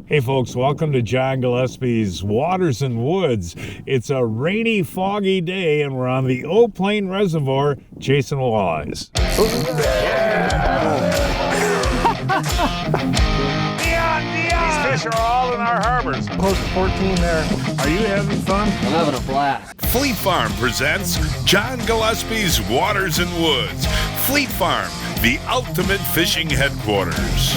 Hey folks, welcome to John Gillespie's Waters and Woods. It's a rainy, foggy day and we're on the Pleine Reservoir chasing walleyes. These fish are all in our harbors. Close to 14 there. Are you having fun? I'm having a blast. Fleet Farm presents John Gillespie's Waters and Woods. Fleet Farm, the ultimate fishing headquarters.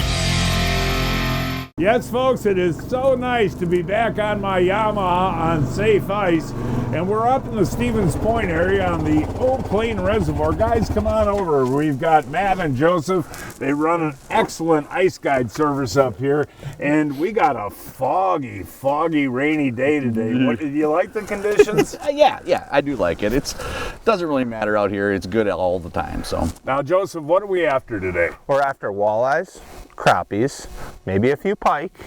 Yes, folks, it is so nice to be back on my Yamaha on safe ice. And we're up in the Stevens Point area on the Pleine Reservoir. Guys, come on over. We've got Matt and Joseph. They run an excellent ice guide service up here. And we got a foggy, rainy day today. What, do you like the conditions? Yeah, I do like it. It doesn't really matter out here. It's good all the time. So Now, Joseph, what are we after today? We're after walleyes, crappies, maybe a few pike,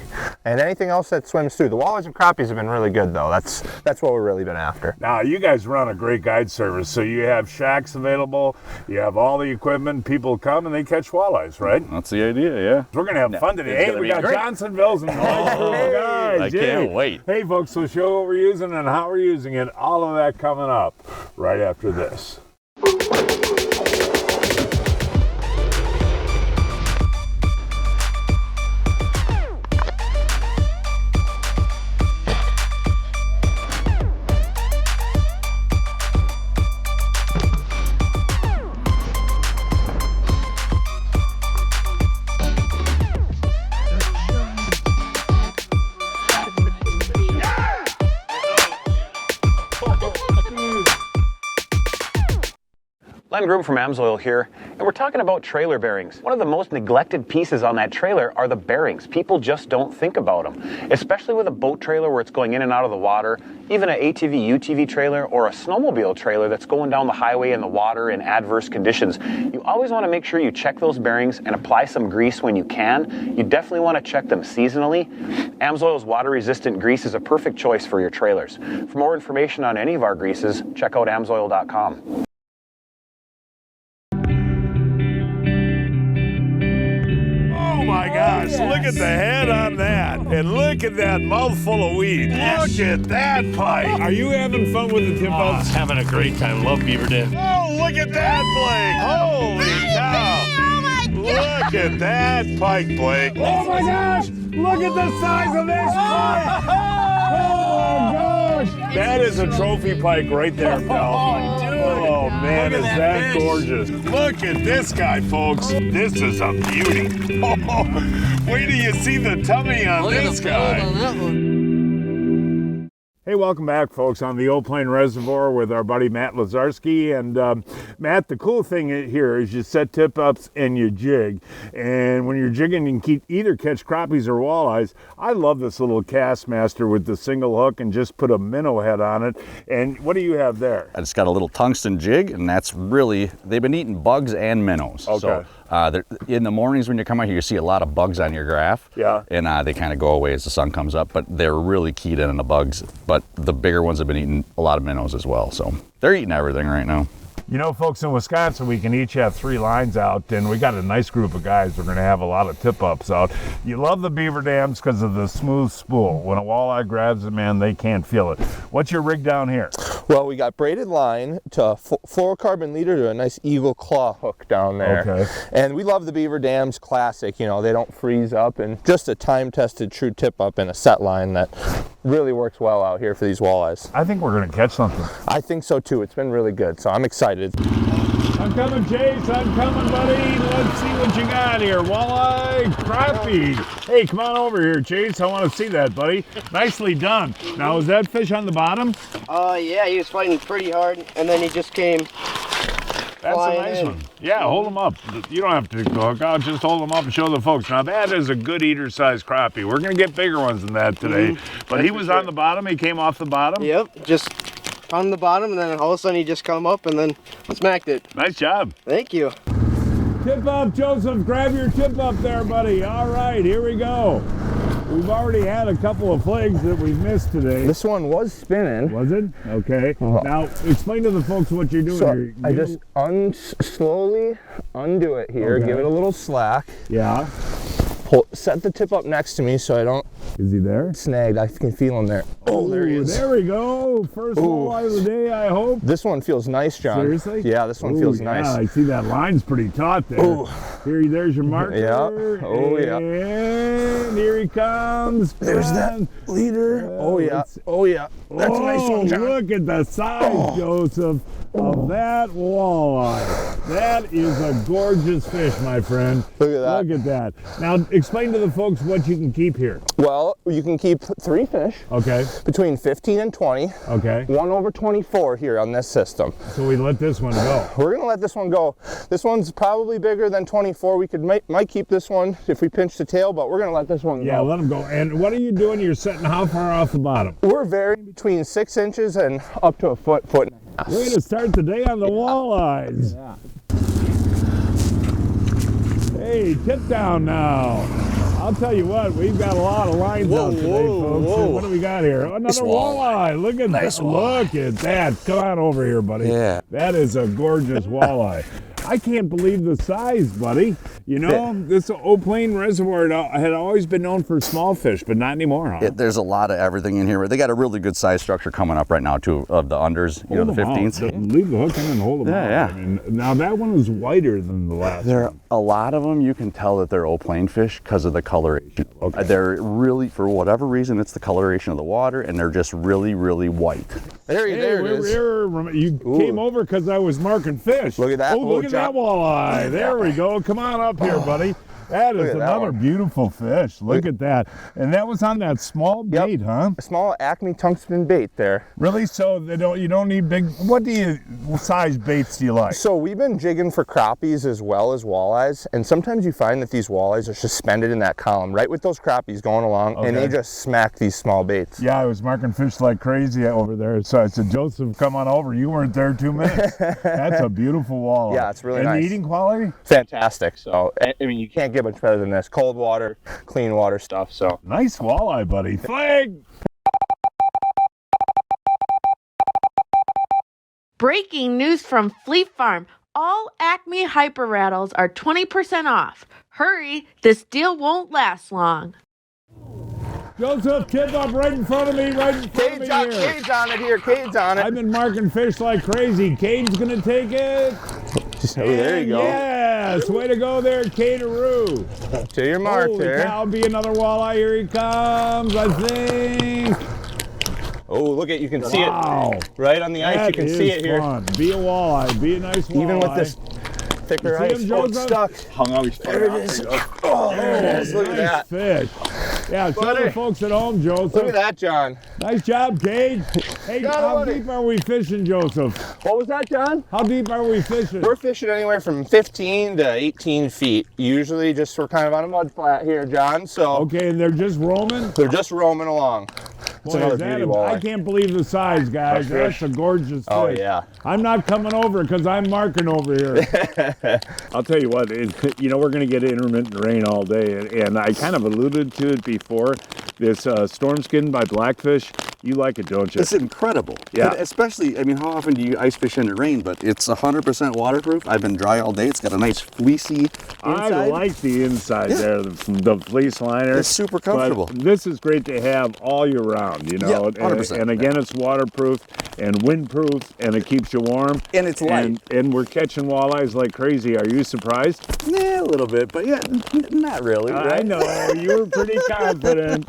and anything else that swims through. The walleyes and crappies have been really good, though. That's what we've really been after. Now, you guys run a great guide service, so you have shacks available, you have all the equipment, people come and they catch walleyes, right? that's the idea, yeah. We're going to have fun today. Hey, we got great. Johnsonville's and nice group of guys. I can't wait. Hey, folks, so show what we're using and how we're using it. All of that coming up right after this. Len Groom from Amsoil here, and we're talking about trailer bearings. One of the most neglected pieces on that trailer are the bearings. People just don't think about them, especially with a boat trailer where it's going in and out of the water, even an ATV, UTV trailer, or a snowmobile trailer that's going down the highway in the water in adverse conditions. You always want to make sure you check those bearings and apply some grease when you can. You definitely want to check them seasonally. Amsoil's water-resistant grease is a perfect choice for your trailers. For more information on any of our greases, check out amsoil.com. Oh my gosh, look at the head on that. And look at that mouthful of weed. Look at that pike. Are you having fun with the tip-ups? Having a great time. Love Beaver Dam. Oh, look at that, Blake. Holy cow. Oh my God. Look at that pike, Blake. Oh my gosh, look at the size of this pike. Oh my gosh. That is a trophy pike right there, pal. Oh man, is that gorgeous. Look at this guy, folks. This is a beauty. Oh, wait till you see the tummy on this guy. Hey, welcome back, folks, on the Pleine Reservoir with our buddy Matt Lazarski. And Matt, the cool thing here is you set tip-ups and you jig. And when you're jigging, you can either catch crappies or walleyes. I love this little Castmaster with the single hook and just put a minnow head on it. And what do you have there? I just got a little tungsten jig, and that's really, they've been eating bugs and minnows. Okay. So in the mornings when you come out here, you see a lot of bugs on your graph. Yeah. And they kind of go away as the sun comes up, but they're really keyed in on the bugs. But the bigger ones have been eating a lot of minnows as well. So they're eating everything right now. You know, folks, in Wisconsin, we can each have 3 lines out, and we got a nice group of guys. We're going to have a lot of tip-ups out. You love the Beaver Dams because of the smooth spool. When a walleye grabs it, man, they can't feel it. What's your rig down here? Well, we got braided line to a fluorocarbon leader to a nice eagle claw hook down there. Okay. And we love the Beaver Dams classic. You know, they don't freeze up, and just a time-tested true tip-up and a set line that really works well out here for these walleyes. I think we're going to catch something. I think so too. It's been really good, so I'm excited. I'm coming, Chase. I'm coming, buddy. Let's see what you got here. Walleye, crappie. Hey, come on over here, Chase. I want to see that, buddy. Nicely done. Now, is that fish on the bottom? Yeah, he was fighting pretty hard, and then he just came. That's a nice one. Yeah, hold them up. You don't have to take the hook out. Just hold them up and show the folks. Now, that is a good eater-sized crappie. We're going to get bigger ones than that today. But he was on the bottom. He came off the bottom. Yep, just on the bottom, and then all of a sudden he just come up and then smacked it. Nice job. Thank you. Tip up, Joseph. Grab your tip up there, buddy. All right, here we go. We've already had a couple of flags that we've missed today. This one was spinning. Was it? Okay. Now, explain to the folks what you're doing here. I just slowly undo it here, give it a little slack. Yeah. set the tip up next to me so I don't Is he there? snag. I can feel him there. Oh, there he is. There we go. First walleye of the day, I hope. This one feels nice, John. Seriously? Yeah, this one feels nice. I see that line's pretty taut there. Ooh. There's your marker. Yeah. Oh, yeah. And here he comes. There's that leader. Oh, yeah. Oh, yeah. That's a nice one, John. Look at the size, Joseph, of that walleye. That is a gorgeous fish, my friend. Look at that. Look at that. Now, explain to the folks what you can keep here. Well, you can keep 3 fish. Okay. Between 15 and 20. Okay. 1 over 24 here on this system. So we let this one go. We're gonna let this one go. This one's probably bigger than 24. We could might keep this one if we pinch the tail, but we're gonna let this one go. Yeah, let him go. And what are you doing? You're setting how far off the bottom? We're varying between 6 inches and up to a foot and a half. Way to start the day on the walleyes. Yeah. Hey, tip down now. I'll tell you what, we've got a lot of lines out today, folks. And what do we got here? Another walleye. Look at that. Look at that. Come on over here, buddy. Yeah. That is a gorgeous walleye. I can't believe the size, buddy. You know, this Pleine Reservoir had always been known for small fish, but not anymore, huh? There's a lot of everything in here. They got a really good size structure coming up right now, too, of the unders, you know, the 15s. Leave the hook in and hold them out. Yeah. I mean, now that one is whiter than the last one. A lot of them, you can tell that they're Pleine fish because of the coloration. Okay. They're really, for whatever reason, it's the coloration of the water, and they're just really, really white. There it is. You came over because I was marking fish. Look at that. Oh, look at that walleye. There we go. Come on up here, buddy. That is another beautiful fish. Look at that. And that was on that small bait, huh? A small Acme tungsten bait there. Really? So you don't need big, what size baits do you like? So we've been jigging for crappies as well as walleyes, and sometimes you find that these walleyes are suspended in that column right with those crappies going along, and they just smack these small baits. Yeah, I was marking fish like crazy over there, so I said, Joseph, come on over. You weren't there 2 minutes. That's a beautiful walleye. Yeah, it's really nice. And the eating quality? Fantastic. So, I mean, you can't get much better than this. Cold water, clean water stuff, so. Nice walleye, buddy. Flag! Breaking news from Fleet Farm. All Acme Hyper Rattles are 20% off. Hurry, this deal won't last long. Joseph, tip up right in front of me, here. Cade's on it here, Cade's on it. I've been marking fish like crazy. Cade's gonna take it. Oh, there you go. Yes, way to go there, Cateroo. To your mark there. That'll be another walleye. Here he comes, I think. Oh, look at, you can see it right on the ice. You can see it here. Fun. Be a walleye. Be a nice walleye. Even with this thicker ice. It's stuck. Hung out. There it is. Oh, there it is. Look at that. Fish. Yeah, show the folks at home, Joseph. Look at that, John. Nice job, Cade. Hey, how deep are we fishing, Joseph? What was that, John? How deep are we fishing? We're fishing anywhere from 15 to 18 feet. Usually we're kind of on a mud flat here, John, so. Okay, and they're just roaming? They're just roaming along. It's another beauty walleye. I can't believe the size, guys. That's a gorgeous fish. Oh, yeah. I'm not coming over because I'm marking over here. I'll tell you what, we're going to get intermittent rain all day, and I kind of alluded to it before. This storm skin by Blackfish, you like it, don't you? It's incredible. Yeah. Especially, I mean, how often do you ice fish in the rain? But it's 100% waterproof. I've been dry all day. It's got a nice fleecy inside. I like the inside there, the fleece liner. It's super comfortable. But this is great to have all year round, you know. Yeah, 100%. And again, it's waterproof and windproof, and it keeps you warm. And it's light. And we're catching walleyes like crazy. Are you surprised? Yeah, a little bit, but yeah, not really. I know, you were pretty confident.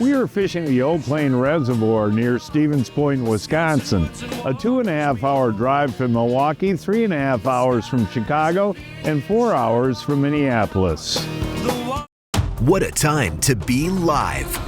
We are fishing the Pleine Reservoir near Stevens Point, Wisconsin. A 2.5-hour drive from Milwaukee, 3.5 hours from Chicago, and 4 hours from Minneapolis. What a time to be live.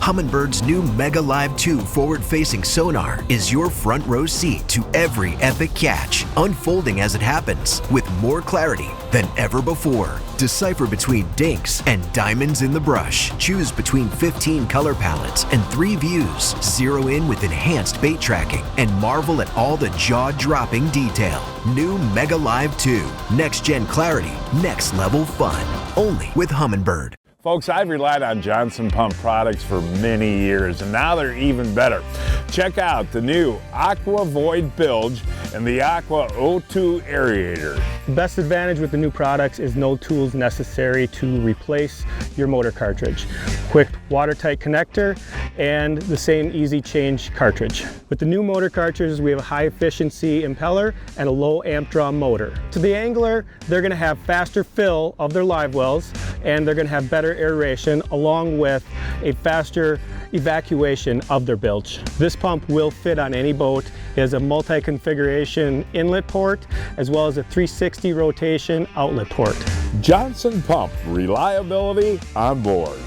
Humminbird's new Mega Live 2 forward-facing sonar is your front row seat to every epic catch, unfolding as it happens with more clarity than ever before. Decipher between dinks and diamonds in the brush. Choose between 15 color palettes and 3 views. Zero in with enhanced bait tracking and marvel at all the jaw-dropping detail. New Mega Live 2. Next-gen clarity, next-level fun. Only with Humminbird. Folks, I've relied on Johnson Pump products for many years, and now they're even better. Check out the new Aqua Void Bilge and the Aqua O2 Aerator. The best advantage with the new products is no tools necessary to replace your motor cartridge. Quick watertight connector and the same easy change cartridge. With the new motor cartridges, we have a high efficiency impeller and a low amp draw motor. To the angler, they're gonna have faster fill of their live wells, and they're gonna have better aeration along with a faster evacuation of their bilge. This pump will fit on any boat. It has a multi-configuration inlet port as well as a 360 rotation outlet port. Johnson Pump, reliability on board.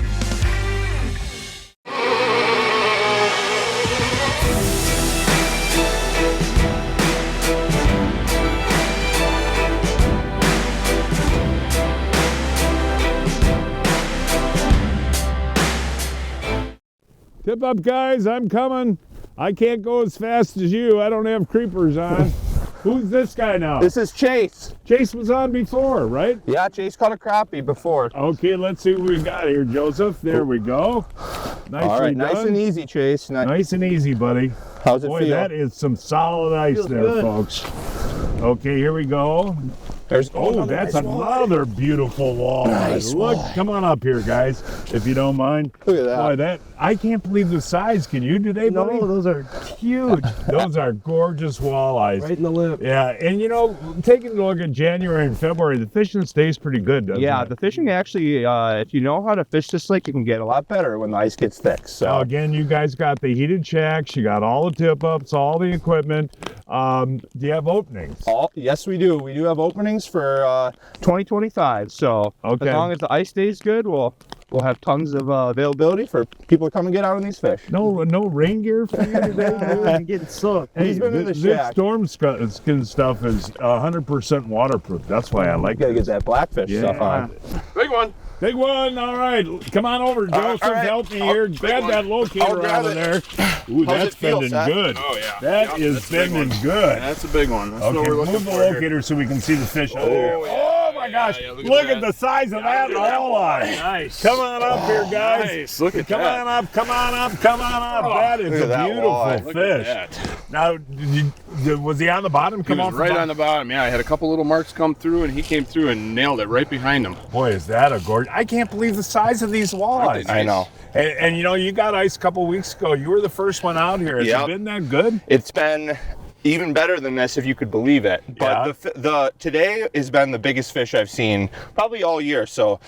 Tip up, guys, I'm coming. I can't go as fast as you. I don't have creepers on. Who's this guy now? This is Chase. Chase was on before, right? Yeah, Chase caught a crappie before. Okay, let's see what we got here, Joseph. There we go. Nicely All right, done. nice and easy, Chase. Nice and easy, buddy. How's it Boy, feel? that is some solid ice Feels there, good. folks. Okay, here we go. There's That's another beautiful walleye. Nice Look, walleye. come on up here, guys, if you don't mind. Look at that. Boy, I can't believe the size. Can you today, buddy? No, those are huge. Those are gorgeous walleyes. Right in the lip. Yeah, and you know, taking a look at January and February, the fishing stays pretty good, doesn't Yeah, it? the fishing actually, if you know how to fish this lake, you can get a lot better when the ice gets thick. So So again, you guys got the heated shacks, you got all the tip-ups, all the equipment. Do you have openings? yes, we do. We do have openings for 2025. So Okay. as long as the ice stays good, we'll have tons of availability for people to come and get out on these fish. No rain gear for you today, dude? I'm getting soaked. Hey, He's been in the this shack. storm skin stuff is 100% waterproof. That's why I like You gotta it. get that blackfish stuff on. Big one. Big one, all right. Come on over, Joseph. all right. Help me here. Grab that I'll locator grab out of it. there. Ooh, How's that's it feel, bending Seth? good. Oh, yeah. That is that's a big bending one. good. That's a big one. That's what Okay, we're looking move the for here. locator so we can see the fish. yeah. Oh my gosh, yeah, look look at at the size of that walleye. Nice. Come on up here, guys. Nice. Look at Come that. on up, come on up, come on up. That is look a at that beautiful walleye. Look at fish. that. Now, was he on the bottom? He Come was off right the on the bottom. Yeah, I had a couple little marks come through, and he came through and nailed it right behind him. Boy, is that a gorgeous. I can't believe the size of these walleyes. Nice. I know. And you know, you got ice a couple weeks ago. You were the first one out here. Has Yep. it been that good? It's been even better than this, if you could believe it. But the today has been the biggest fish I've seen probably all year. So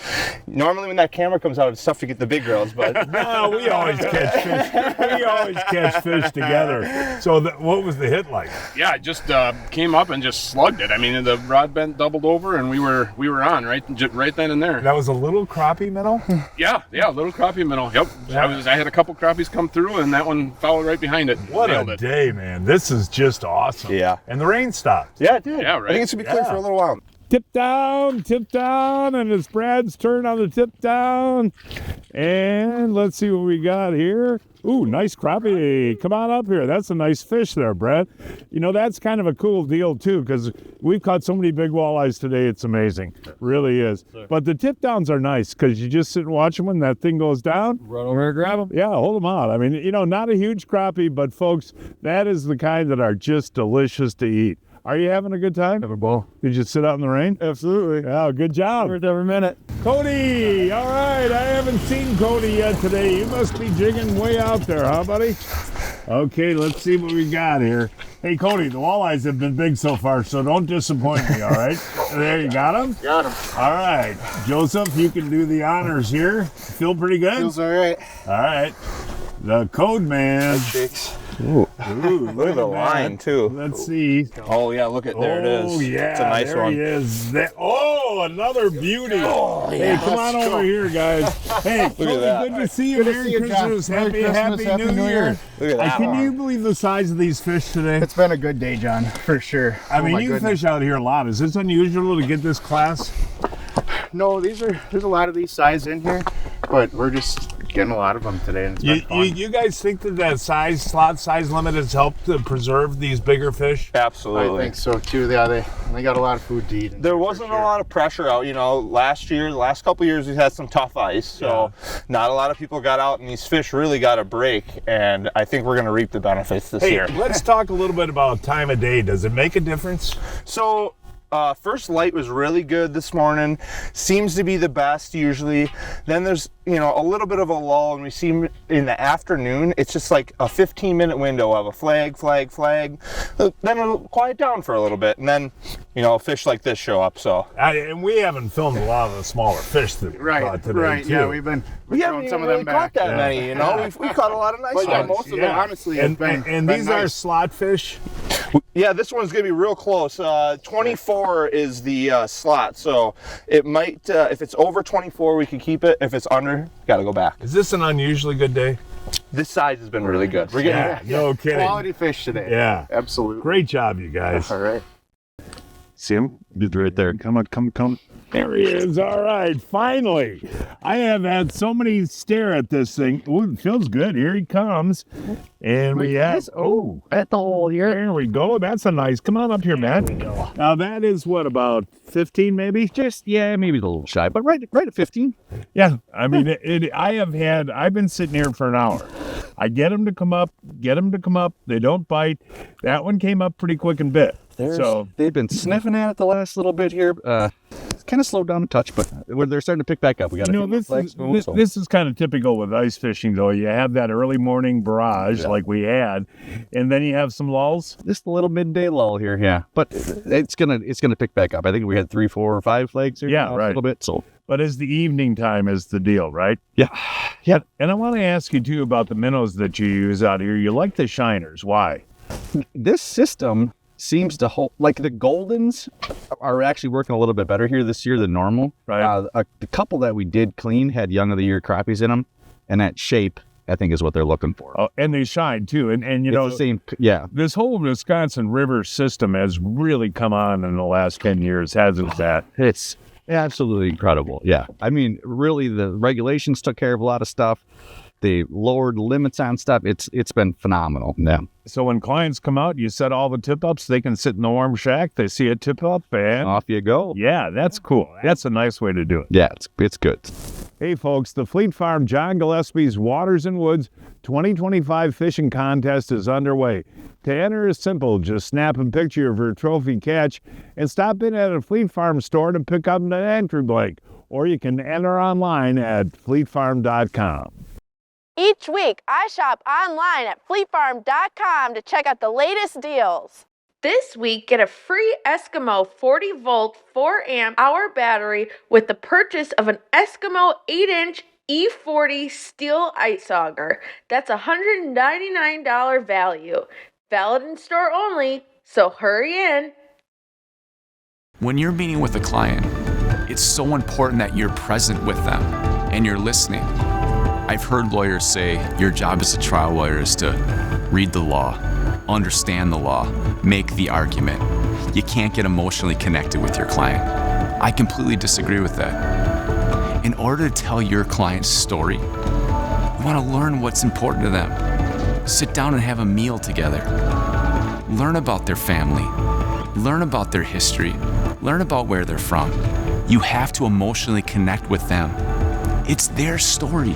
normally when that camera comes out, it's tough to get the big girls, but No, we always catch fish. We always catch fish together. So what was the hit like? Yeah, it just came up and just slugged it. I mean, the rod bent doubled over, and we were on right then and there. That was a little crappie minnow? Yeah, little crappie minnow. Yep. I had a couple crappies come through, and that one followed right behind it. What Nailed a it. day, man. This is just awesome. Yeah. And the rain stopped. yeah, it did. Yeah, I right. think it's gonna be clear for a little while. Tip down, and it's Brad's turn on the tip down. And let's see what we got here. Ooh, nice crappie. Come on up here. That's a nice fish there, Brad. You know, that's kind of a cool deal, too, because we've caught so many big walleyes today. It's amazing. Really is. But the tip downs are nice because you just sit and watch them when that thing goes down. Run over and grab them. Yeah, hold them out. I mean, you know, not a huge crappie, but folks, that is the kind that are just delicious to eat. Are you having a good time? Have a ball. Did you sit out in the rain? Absolutely. Yeah, good job. Worth every minute. Cody, all right, I haven't seen Cody yet today. You must be jigging way out there, huh, buddy? Okay, let's see what we got here. Hey, Cody, the walleyes have been big so far, so don't disappoint me, all right? There, you got them? Got him. All right. Joseph, you can do the honors here. Feel pretty good? Feels all right. All right. The Code Man. Shakes. Ooh, Look at the line too. Let's see. Oh yeah, look at there it is. Oh, yeah, It's a nice there one. he is. Another beauty. Hey, come on over here, guys. Hey, Cody, that. good to see you. Merry Christmas. Happy New Year. Look at that. Can you believe the size of these fish today? It's been a good day, John, for sure. I mean, my you goodness. fish out here a lot. Is this unusual to get this class? No, there's a lot of these size in here, but we're just getting a lot of them today, and it's been fun. You guys think that slot size limit has helped to preserve these bigger fish? Absolutely. I think so too. They got a lot of food to eat. There wasn't a lot of pressure out, the last couple years we've had some tough ice, so not a lot of people got out, and these fish really got a break, and I think we're going to reap the benefits this year. Let's talk a little bit about time of day. Does it make a difference? So first light was really good this morning, seems to be the best usually. Then there's a little bit of a lull, and we see in the afternoon it's just like a 15-minute window of a flag, then it'll quiet down for a little bit, and then fish like this show up. So and we haven't filmed a lot of the smaller fish that we caught today too. Yeah, we've throwing some of them back. Caught that many, we caught a lot of nice ones. Yeah, most of them honestly have been and these nice. are slot fish. Yeah, this one's gonna be real close. 24 is the slot, so it might, if it's over 24, we can keep it. If it's under, gotta go back. Is this an unusually good day? This size has been really good. We're getting no kidding. Quality fish today. Yeah, absolutely. Great job, you guys. All right. See him? He's right there. Come on. There he is. All right, finally. I have had so many stare at this thing. Ooh, it feels good. Here he comes. And we have, at the hole here. There we go. That's a nice, come on up here, Matt. Now that is what, about 15 maybe? Maybe a little shy, but right at 15. Yeah, I mean, I've been sitting here for an hour. I get them to come up. They don't bite. That one came up pretty quick and bit. They've been sniffing at it the last little bit here. It's kind of slowed down a touch, but they're starting to pick back up. We got this is kind of typical with ice fishing, though. You have that early morning barrage like we had, and then you have some lulls. Just a little midday lull here, yeah. But it's gonna pick back up. I think we had 3, 4, or 5 flags here. Yeah, right. A little bit. So, but as the evening time is the deal, right? Yeah. And I want to ask you too about the minnows that you use out here. You like the shiners? Why? This system seems to hold, like the Goldens are actually working a little bit better here this year than normal. Right. The couple that we did clean had young of the year crappies in them, and that shape, I think, is what they're looking for. Oh, and they shine too. And it's the same, this whole Wisconsin River system has really come on in the last 10 years, hasn't that? It's absolutely incredible. Yeah. I mean, really, the regulations took care of a lot of stuff. They lowered limits on stuff. It's been phenomenal. Yeah. So when clients come out, you set all the tip-ups. They can sit in the warm shack. They see a tip-up, and off you go. Yeah, that's cool. That's a nice way to do it. Yeah, it's good. Hey, folks, the Fleet Farm John Gillespie's Waters and Woods 2025 fishing contest is underway. To enter is simple. Just snap a picture of your trophy catch and stop in at a Fleet Farm store to pick up an entry blank. Or you can enter online at fleetfarm.com. Each week, I shop online at fleetfarm.com to check out the latest deals. This week, get a free Eskimo 40-volt 4-amp hour battery with the purchase of an Eskimo 8-inch E40 steel ice auger. That's a $199 value. Valid in store only, so hurry in. When you're meeting with a client, it's so important that you're present with them and you're listening. I've heard lawyers say your job as a trial lawyer is to read the law, understand the law, make the argument. You can't get emotionally connected with your client. I completely disagree with that. In order to tell your client's story, you want to learn what's important to them. Sit down and have a meal together. Learn about their family. Learn about their history. Learn about where they're from. You have to emotionally connect with them. It's their story.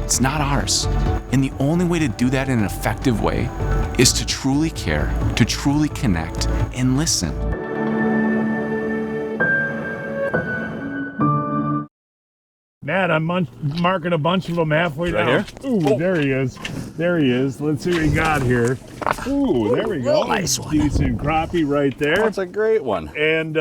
It's not ours. And the only way to do that in an effective way is to truly care, to truly connect, and listen. Matt, I'm marking a bunch of them halfway down. Here? Ooh, there he is. There he is. Let's see what we got here. Ooh, there we go. Nice one. Decent crappie right there. That's a great one. And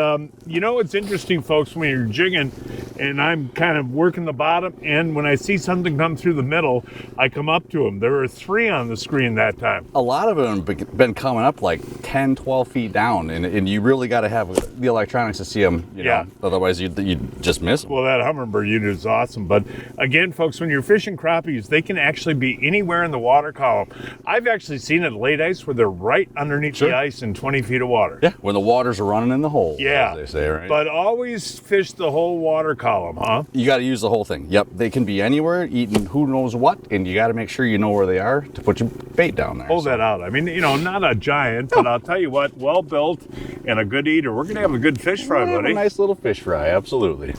it's interesting, folks, when you're jigging and I'm kind of working the bottom, and when I see something come through the middle, I come up to them. There were 3 on the screen that time. A lot of them have been coming up like 10, 12 feet down, and you really got to have the electronics to see them, you know, otherwise you'd just miss them. Well, that Humminbird unit is awesome. But again, folks, when you're fishing crappies, they can actually be anywhere in the water column. I've actually seen it late ice ice where they're right underneath the ice in 20 feet of water. Yeah, when the waters are running in the hole. Yeah. As they say, right? But always fish the whole water column, huh? You got to use the whole thing. Yep, they can be anywhere, eating who knows what, and you got to make sure you know where they are to put your bait down there. Hold that out. I mean, not a giant, but I'll tell you what, well built and a good eater. We're going to have a good fish fry, buddy. A nice little fish fry, absolutely.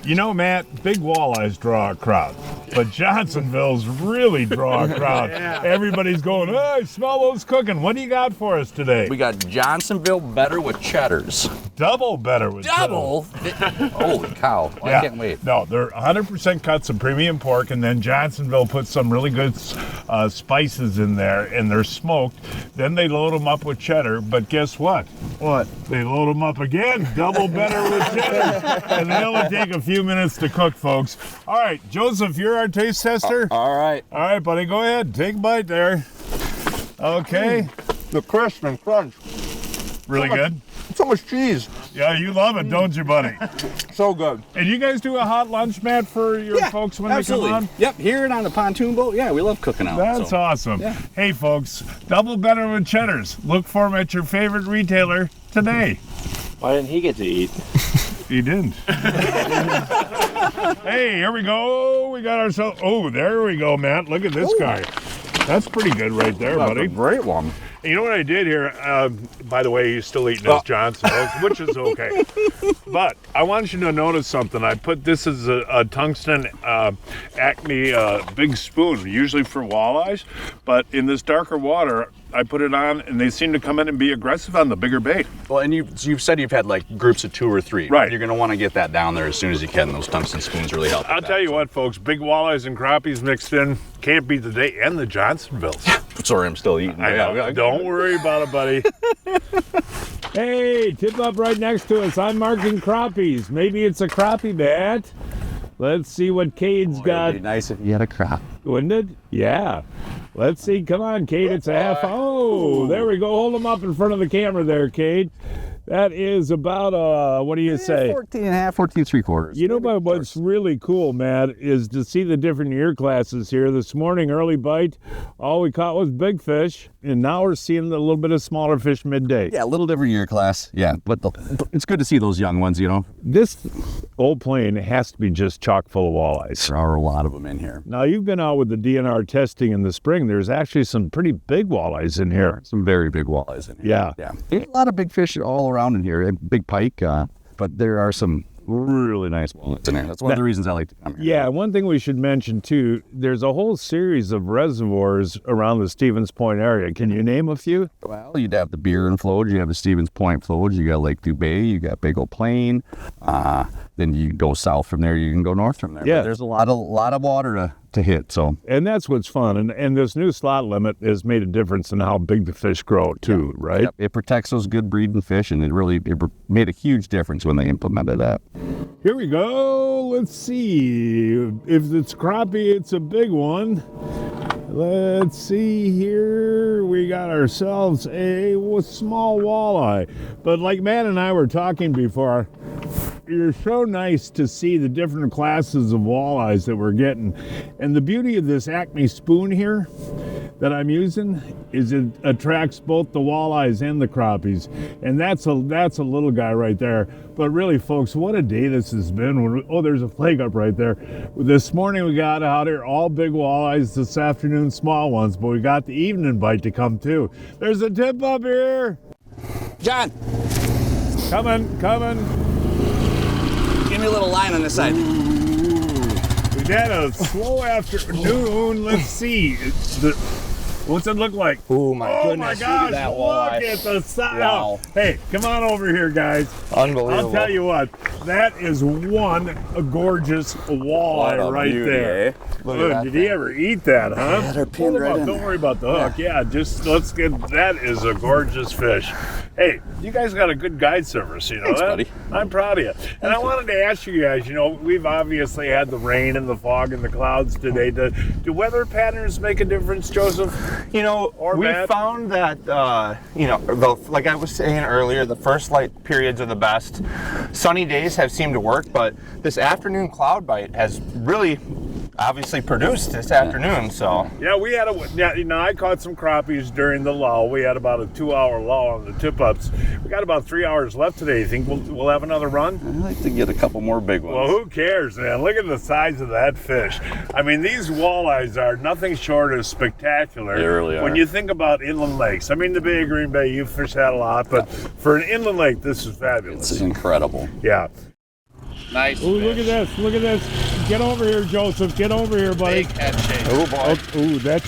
Matt, big walleyes draw a crowd, but Johnsonville's really draw a crowd. Everybody's going, oh, I smell those cooking. What do you got for us today? We got Johnsonville better with cheddars. Double better with Double? Holy cow. I can't wait. No, they're 100% cuts of premium pork, and then Johnsonville puts some really good spices in there, and they're smoked. Then they load them up with cheddar, but guess what? What? They load them up again, double better with cheddar, and they only take a few minutes to cook, folks. All right, Joseph, you're our taste tester. All right. All right, buddy, go ahead. Take a bite there. Okay. The crisp and crunch. Really good? So much cheese. Yeah, you love it, don't you, buddy? So good. And you guys do a hot lunch, Matt, for your folks when absolutely. they come on? Yep, here and on the pontoon boat. Yeah, we love cooking out. That's awesome. Yeah. Hey, folks, double better with cheddars. Look for them at your favorite retailer today. Why didn't he get to eat? He didn't. Hey, here we go. We got ourselves. Oh, there we go, Matt. Look at this guy. That's pretty good right there, buddy. That's a great one. You know what I did here? By the way, he's still eating his Johnson, which is okay. But I want you to notice something. I put this as a tungsten Acme big spoon, usually for walleyes. But in this darker water, I put it on, and they seem to come in and be aggressive on the bigger bait. Well, and you've said you've had like groups of 2 or 3. Right. You're going to want to get that down there as soon as you can. Those tungsten spoons really help. I'll tell you what, folks. Big walleyes and crappies mixed in. Can't beat the day. And the Johnsonvilles. Sorry, I'm still eating. I know. Don't worry about it, buddy. Hey, tip up right next to us. I'm marking crappies. Maybe it's a crappie, Matt. Let's see what Cade's got. It'd be nice if you had a crop. Wouldn't it? Yeah. Let's see. Come on, Cade. It's a half. Oh, there we go. Hold them up in front of the camera there, Cade. That is about, what do you say? 14 and a half, 14 3/4. You know what's really cool, Matt, is to see the different year classes here. This morning, early bite, all we caught was big fish, and now we're seeing a little bit of smaller fish midday. Yeah, a little different year class. Yeah, but it's good to see those young ones, This old Pleine has to be just chock full of walleyes. There are a lot of them in here. Now, you've been out with the DNR testing in the spring. There's actually some pretty big walleyes in here. Some very big walleyes in here. Yeah. Yeah. There's a lot of big fish all around in here, big pike, but there are some really nice walleyes in here. That's one of the reasons I like to come here. Yeah, one thing we should mention too, there's a whole series of reservoirs around the Stevens Point area. Can you name a few? Well, you'd have the Beer and Floge, you have the Stevens Point Floge, you got Lake Dubay, you got Big Old Pleine, then you go south from there, you can go north from there. Yeah. But there's a lot of water to hit, so. And that's what's fun, and this new slot limit has made a difference in how big the fish grow too, right? Yep. It protects those good breeding fish, and it made a huge difference when they implemented that. Here we go. Let's see. If it's crappie, it's a big one. Let's see here. We got ourselves a small walleye. But like Matt and I were talking before, you're so nice to see the different classes of walleyes that we're getting. And the beauty of this Acme spoon here that I'm using is it attracts both the walleyes and the crappies. And that's a little guy right there. But really, folks, what a day this has been. Oh, there's a flag up right there. This morning we got out here all big walleyes, this afternoon small ones, but we got the evening bite to come too. There's a tip up here. John. Coming. Give me a little line on this side. We had a slow afternoon. Let's see. What's it look like? Oh my goodness, gosh, look at that walleye. Look at the size. Wow. Hey, come on over here, guys. Unbelievable. I'll tell you what, that is one gorgeous walleye right beauty, there. Eh? Look, did he ever eat that, huh? Yeah, they're pinned right in Don't there. worry about the hook. Yeah, just let's get, that is a gorgeous fish. Hey, you guys got a good guide service, Thanks, that? buddy. I'm proud of you. And I wanted to ask you guys, we've obviously had the rain and the fog and the clouds today. Do weather patterns make a difference, Joseph? We found that, like I was saying earlier, the first light periods are the best. Sunny days have seemed to work, but this afternoon cloud bite has really obviously produced this afternoon, so. Yeah, we had I caught some crappies during the lull. We had about a 2-hour lull on the tip-ups. We got about 3 hours left today. You think we'll have another run? I'd like to get a couple more big ones. Well, who cares, man? Look at the size of that fish. I mean, these walleyes are nothing short of spectacular. They really are. When you think about inland lakes. I mean, the Bay of Green Bay, you've fished that a lot, but for an inland lake, this is fabulous. It's incredible. Yeah. Nice. Ooh, look at this. Look at this. Get over here, Joseph. Get over here, buddy. Big head shake. Oh, boy. Ooh, that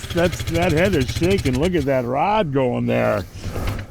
head is shaking. Look at that rod going there.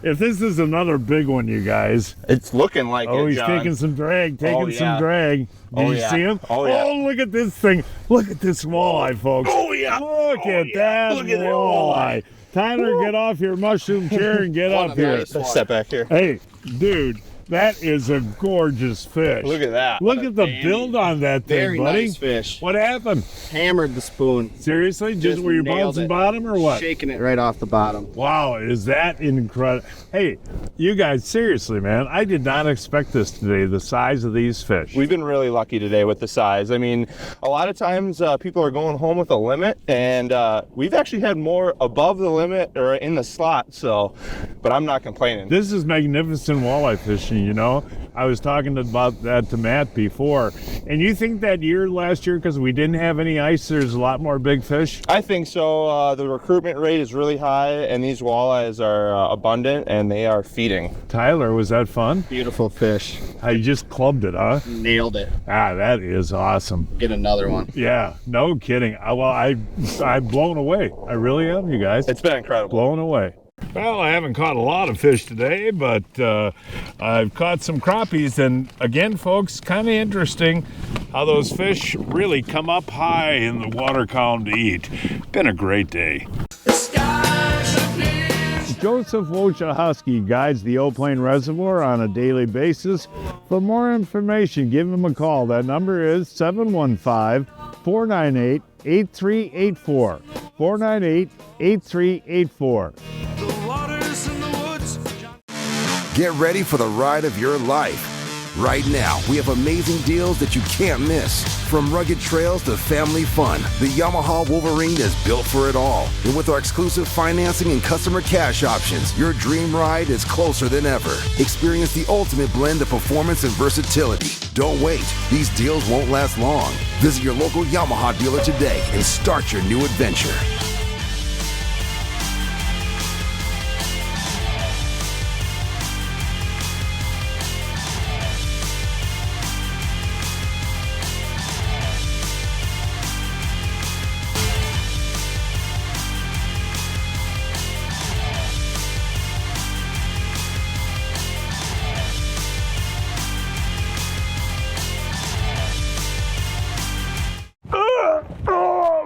If this is another big one, you guys. It's looking like Oh, it, he's John. taking some drag. Some drag. Did Oh, you yeah. see him? Oh, yeah. Oh, look at this thing. Look at this walleye, folks. Oh, yeah. Look at that Look at that walleye. Tyler, get off your mushroom chair and get up here. Let's step back here. Hey, dude, that is a gorgeous fish. Look at that. Look at the build on that thing, Very buddy. nice fish. What happened? Hammered the spoon. Seriously? Just were you nailed bouncing it. bottom or what? Shaking it right off the bottom. Wow, is that incredible? Hey, you guys, seriously, man, I did not expect this today, the size of these fish. We've been really lucky today with the size. I mean, a lot of times people are going home with a limit, and we've actually had more above the limit or in the slot, so, but I'm not complaining. This is magnificent walleye fishing, you know? I was talking about that to Matt before. And you think that last year, because we didn't have any ice, there's a lot more big fish? I think so. The recruitment rate is really high, and these walleyes are abundant, and they are feeding. Tyler, was that fun? Beautiful fish. You just clubbed it, huh? Nailed it. Ah, that is awesome. Get another one. Yeah, no kidding. I'm blown away. I really am, you guys. It's been incredible. Blown away. Well, I haven't caught a lot of fish today, but I've caught some crappies, and again, folks, kind of interesting how those fish really come up high in the water column to eat. Been a great day. Jozef Wojciehoski guides the Pleine Reservoir on a daily basis. For more information, give him a call. That number is 715-498-8384. 498-8384. Get ready for the ride of your life. Right now, we have amazing deals that you can't miss. From rugged trails to family fun, the Yamaha Wolverine is built for it all. And with our exclusive financing and customer cash options, your dream ride is closer than ever. Experience the ultimate blend of performance and versatility. Don't wait. These deals won't last long. Visit your local Yamaha dealer today and start your new adventure.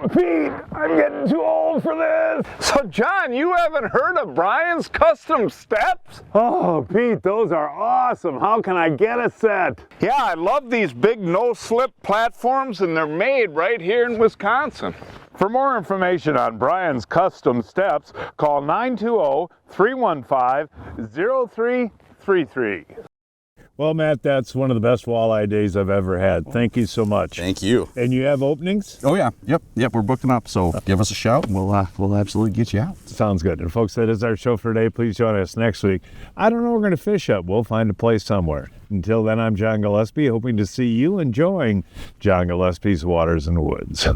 Pete, I'm getting too old for this. So, John, you haven't heard of Brian's Custom Steps? Oh, Pete, those are awesome. How can I get a set? Yeah, I love these big no-slip platforms, and they're made right here in Wisconsin. For more information on Brian's Custom Steps, call 920-315-0333. Well, Matt, that's one of the best walleye days I've ever had. Thank you so much. Thank you. And you have openings? Oh yeah, yep, we're booking up. So give us a shout, and we'll absolutely get you out. Sounds good. And folks, that is our show for today. Please join us next week. I don't know where we're going to fish up. We'll find a place somewhere. Until then, I'm John Gillespie, hoping to see you enjoying John Gillespie's Waters and Woods.